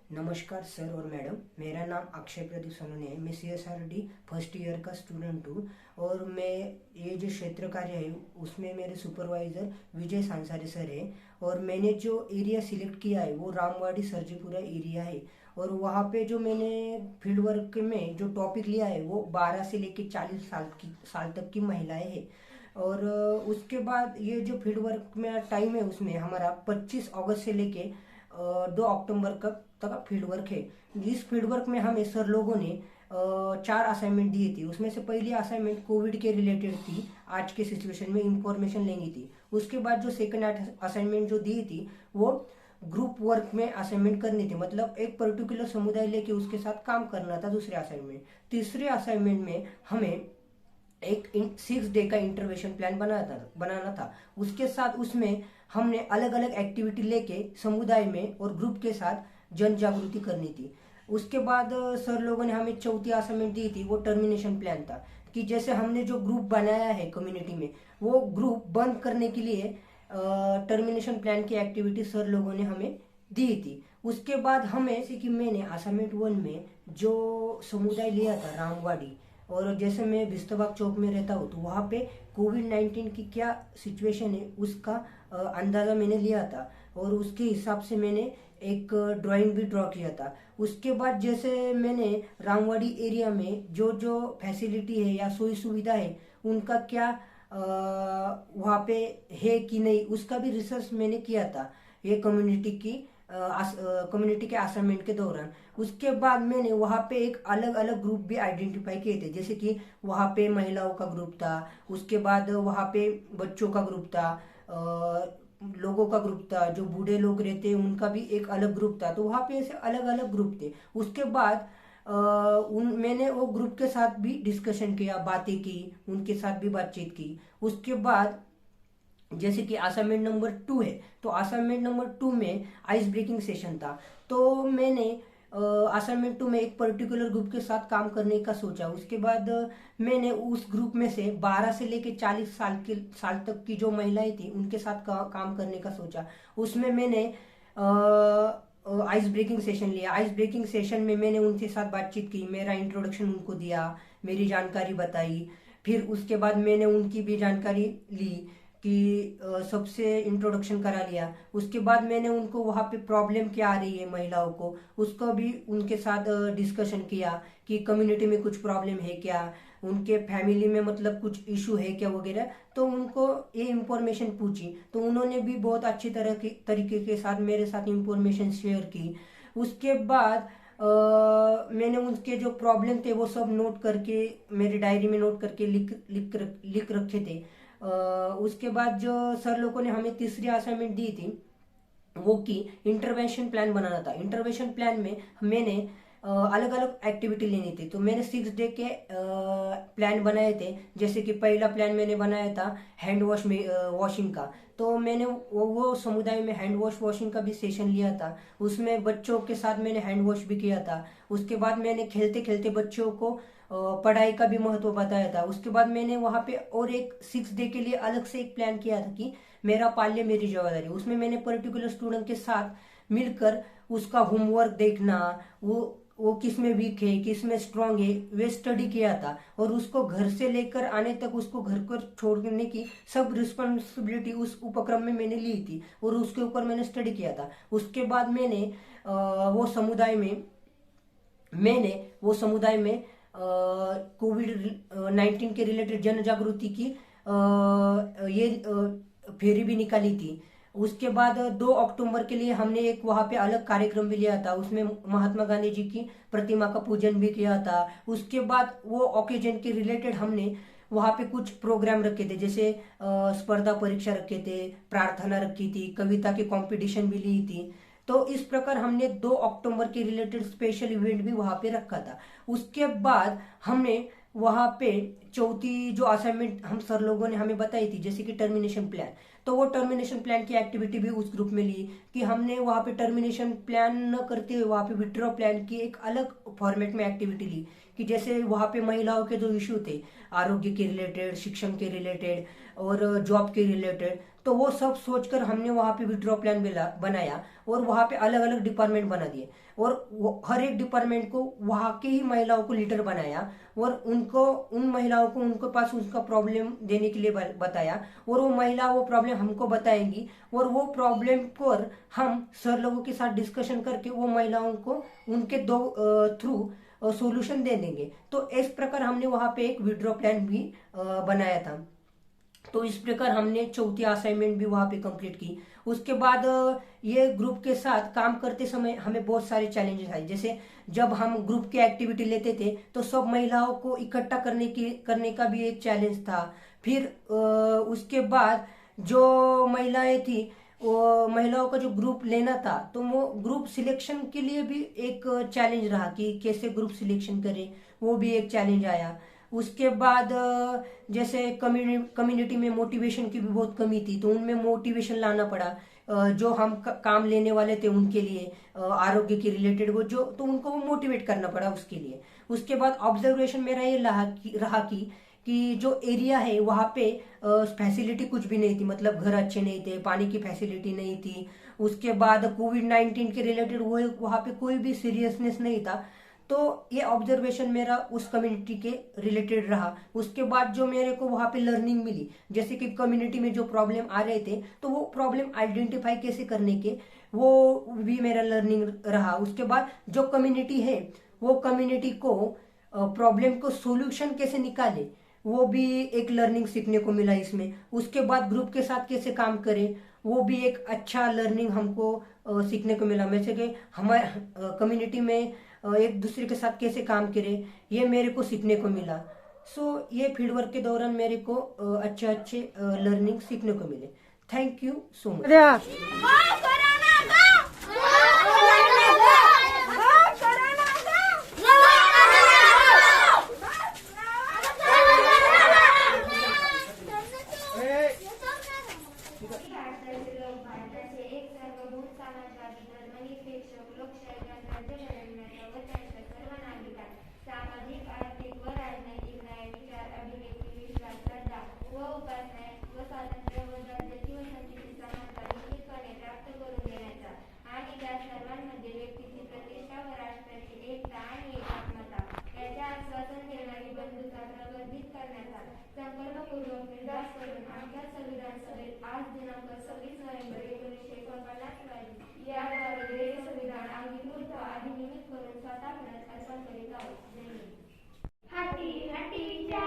नमस्कार सर और मैडम। मेरा नाम अक्षय प्रदीप सोनोने है। मैं CSRD फर्स्ट ईयर का स्टूडेंट हूँ और मैं ये जो क्षेत्र कार्य है उसमें मेरे सुपरवाइज़र विजय सांसारी सर है। और मैंने जो एरिया सिलेक्ट किया है वो रामवाड़ी सरजीपुरा एरिया है। और वहाँ पे जो मैंने फील्ड वर्क में जो टॉपिक लिया है वो 12 से लेकर 40 साल तक की महिलाएं हैं। और उसके बाद ये जो फील्ड वर्क में टाइम है उसमें हमारा 25 अगस्त से लेके 2 अक्टूबर तक फील्ड वर्क है। इस फील्ड वर्क में हमें सर लोगों ने 4 असाइनमेंट दिए थी। उसमें से पहली असाइनमेंट कोविड के रिलेटेड थी, आज के सिचुएशन में इंफॉर्मेशन लेनी थी। उसके बाद जो सेकंड असाइनमेंट जो दी थी वो ग्रुप वर्क में असाइनमेंट करनी थी, मतलब एक पर्टिकुलर समुदाय लेके उसके साथ काम करना था। दूसरे असाइनमेंट तीसरे असाइनमेंट में हमें एक 6 डे का इंटरवेंशन प्लान बनाना था। उसके साथ उसमें हमने अलग अलग एक्टिविटी लेके समुदाय में और ग्रुप के साथ जन जागृति करनी थी। उसके बाद सर लोगों ने हमें चौथी असाइनमेंट दी थी, वो टर्मिनेशन प्लान था कि जैसे हमने जो ग्रुप बनाया है कम्युनिटी में वो ग्रुप बंद करने के लिए टर्मिनेशन प्लान की एक्टिविटी सर लोगों ने हमें दी थी। उसके बाद हमें जैसे कि मैंने असाइनमेंट 1 में जो समुदाय लिया था रामवाड़ी, और जैसे मैं बिस्तबाग चौक में रहता हूँ तो वहाँ पे कोविड-19 की क्या सिचुएशन है उसका अंदाज़ा मैंने लिया था और उसके हिसाब से मैंने एक ड्राइंग भी ड्रॉ किया था। उसके बाद जैसे मैंने रामवाड़ी एरिया में जो जो फैसिलिटी है या सुई सुविधा है उनका क्या वहाँ पे है कि नहीं उसका भी रिसर्च मैंने किया था ये कम्युनिटी के असाइनमेंट के दौरान। उसके बाद मैंने वहाँ पे एक अलग अलग ग्रुप भी आइडेंटिफाई किए थे, जैसे कि वहाँ पे महिलाओं का ग्रुप था, उसके बाद वहाँ पे बच्चों का ग्रुप था, लोगों का ग्रुप था, जो बूढ़े लोग रहते हैं उनका भी एक अलग ग्रुप था। तो वहाँ पे ऐसे अलग अलग ग्रुप थे। उसके बाद मैंने वो ग्रुप के साथ भी डिस्कशन किया, बातें की, उनके साथ भी बातचीत की। उसके बाद जैसे कि असाइनमेंट नंबर 2 है तो असाइनमेंट नंबर 2 में आइस ब्रेकिंग सेशन था। तो मैंने असाइनमेंट 2 में एक पर्टिकुलर ग्रुप के साथ काम करने का सोचा। उसके बाद मैंने उस ग्रुप में से 12 से लेके 40 साल तक की जो महिलाएं थी उनके साथ काम करने का सोचा। उसमें मैंने आइस ब्रेकिंग सेशन लिया। आइस ब्रेकिंग सेशन में मैंने उनके साथ बातचीत की, मेरा इंट्रोडक्शन उनको दिया, मेरी जानकारी बताई। फिर उसके बाद मैंने उनकी भी जानकारी ली कि सबसे इंट्रोडक्शन करा लिया। उसके बाद मैंने उनको वहाँ पे प्रॉब्लम क्या आ रही है महिलाओं को उसको भी उनके साथ डिस्कशन किया कि कम्युनिटी में कुछ प्रॉब्लम है क्या, उनके फैमिली में मतलब कुछ इशू है क्या वगैरह। तो उनको ये इंफॉर्मेशन पूछी तो उन्होंने भी बहुत अच्छी तरीके के साथ मेरे साथ इंफॉर्मेशन शेयर की। उसके बाद मैंने उनके जो प्रॉब्लम थे वो सब नोट करके मेरी डायरी में नोट करके लिख रखे थे। उसके बाद जो सर लोगों ने हमें तीसरी असाइनमेंट दी थी वो कि इंटरवेंशन प्लान बनाना था। इंटरवेंशन प्लान में मैंने अलग अलग एक्टिविटी लेनी थी। तो मैंने 6 डे के प्लान बनाए थे। जैसे कि पहला प्लान मैंने बनाया था हैंड वॉश में वॉशिंग का। तो मैंने वो समुदाय में हैंड वॉशिंग का भी सेशन लिया था। उसमें बच्चों के साथ मैंने हैंड वॉश भी किया था। उसके बाद मैंने खेलते खेलते बच्चों को पढ़ाई का भी महत्व बताया था। उसके बाद मैंने वहाँ पे और एक 6 डे के लिए अलग से एक प्लान किया था कि मेरा पाल्य मेरी जवाबदारी। उसमें मैंने पर्टिकुलर स्टूडेंट के साथ मिलकर उसका होमवर्क देखना, वो किस में वीक है किस में स्ट्रांग है वे स्टडी किया था। और उसको घर से लेकर आने तक उसको घर पर छोड़ने की सब रिस्पॉन्सिबिलिटी उस उपक्रम में मैंने ली थी और उसके ऊपर मैंने स्टडी किया था। उसके बाद मैंने वो समुदाय में कोविड-19 के रिलेटेड जन जागृति की फेरी भी निकाली थी। उसके बाद 2 अक्टूबर के लिए हमने एक वहाँ पे अलग कार्यक्रम भी लिया था। उसमें महात्मा गांधी जी की प्रतिमा का पूजन भी किया था। उसके बाद वो ओकेजन के रिलेटेड हमने वहाँ पे कुछ प्रोग्राम रखे थे, जैसे स्पर्धा परीक्षा रखे थे, प्रार्थना रखी थी, कविता की कंपटीशन भी ली थी। तो इस प्रकार हमने 2 अक्टूबर के रिलेटेड स्पेशल इवेंट भी वहाँ पे रखा था। उसके बाद हमने वहाँ पे चौथी जो असाइनमेंट हम सर लोगों ने हमें बताई थी, जैसे कि टर्मिनेशन प्लान। तो वो टर्मिनेशन प्लान की एक्टिविटी भी उस ग्रुप में ली कि हमने वहाँ पे टर्मिनेशन प्लान न करते हुए वहाँ पे विड्रॉ प्लान की एक अलग फॉर्मेट में एक्टिविटी ली कि जैसे वहाँ पे महिलाओं के जो इश्यू थे, आरोग्य के रिलेटेड, शिक्षण के रिलेटेड और जॉब के रिलेटेड, तो वो सब सोचकर हमने वहाँ पे विड्रॉ प्लान बनाया और वहाँ पे अलग अलग डिपार्टमेंट बना दिए और हर एक डिपार्टमेंट को वहाँ के ही महिलाओं को लीडर बनाया और उनको, उन महिलाओं को उनके पास उसका प्रॉब्लम देने के लिए बताया और वो महिला वो प्रॉब्लम हमको बताएंगी और वो प्रॉब्लम पर हम सर लोगों के साथ डिस्कशन करके वो महिलाओं को उनके दो थ्रू सॉल्यूशन दे देंगे। तो इस प्रकार हमने वहाँ पे एक विड्रॉ प्लान भी बनाया था। तो इस प्रकार हमने चौथी असाइनमेंट भी वहां पे कंप्लीट की। उसके बाद ये ग्रुप के साथ काम करते समय हमें बहुत सारे चैलेंजेस आए। जैसे जब हम ग्रुप की एक्टिविटी लेते थे तो सब महिलाओं को इकट्ठा करने का भी एक चैलेंज था। फिर उसके बाद जो महिलाएं थी, वो महिलाओं का जो ग्रुप लेना था, तो वो ग्रुप सिलेक्शन के लिए भी एक चैलेंज रहा कि कैसे ग्रुप सिलेक्शन करें, वो भी एक चैलेंज आया। उसके बाद जैसे कम्युनिटी में मोटिवेशन की भी बहुत कमी थी, तो उनमें मोटिवेशन लाना पड़ा। जो हम काम लेने वाले थे उनके लिए आरोग्य के रिलेटेड, वो जो, तो उनको वो मोटिवेट करना पड़ा उसके लिए। उसके बाद ऑब्जर्वेशन मेरा ये रहा कि जो एरिया है वहाँ पे फैसिलिटी कुछ भी नहीं थी, मतलब घर अच्छे नहीं थे, पानी की फैसिलिटी नहीं थी। उसके बाद कोविड-19 के रिलेटेड वो वहाँ पे कोई भी सीरियसनेस नहीं था। तो ये ऑब्जर्वेशन मेरा उस कम्युनिटी के रिलेटेड रहा। उसके बाद जो मेरे को वहाँ पे लर्निंग मिली, जैसे कि कम्युनिटी में जो प्रॉब्लम आ रहे थे तो वो प्रॉब्लम आइडेंटिफाई कैसे करने के, वो भी मेरा लर्निंग रहा। उसके बाद जो कम्युनिटी है वो कम्युनिटी को प्रॉब्लम को सोल्यूशन कैसे निकाले, वो भी एक लर्निंग सीखने को मिला इसमें। उसके बाद ग्रुप के साथ कैसे काम करें, वो भी एक अच्छा लर्निंग हमको सीखने को मिला। जैसे कि हमारे कम्युनिटी में एक दूसरे के साथ कैसे काम करें, ये मेरे को सीखने को मिला। ये फील्ड वर्क के दौरान मेरे को अच्छे अच्छे लर्निंग सीखने को मिले। Thank you so much. भारताचे एक सार्वभौम समाजवादी धर्मनिरपेक्ष लोकशाही गणराज्य घडविण्याचा व त्याच्या सर्व नागरिकांना सामाजिक, आर्थिक व राजनैतिक न्याय, विचार, अभिव्यक्ती, विश्वास, श्रद्धा व उपासना व स्वातंत्र्य व दर्जाची व संस्कृती समानता निश्चितपणे प्राप्त करून देण्याचा आणि त्या सर्वांमध्ये व्यक्तीची प्रतिष्ठा व राष्ट्राची एकता आणि एकात्मता याचे आश्वासन देणारी बंधुता प्रवर्धित करण्याचा संकल्पपूर्वक निर्धार करून आमच्या संविधान सभेत आज दिनांक 26 नोव्हेंबर 1949 रोजी याद्वारे हे संविधान अंगीकृत अधिनियमित करून स्वतः अर्पण करीत आहोत। जय हिंद। हाती हातीच्या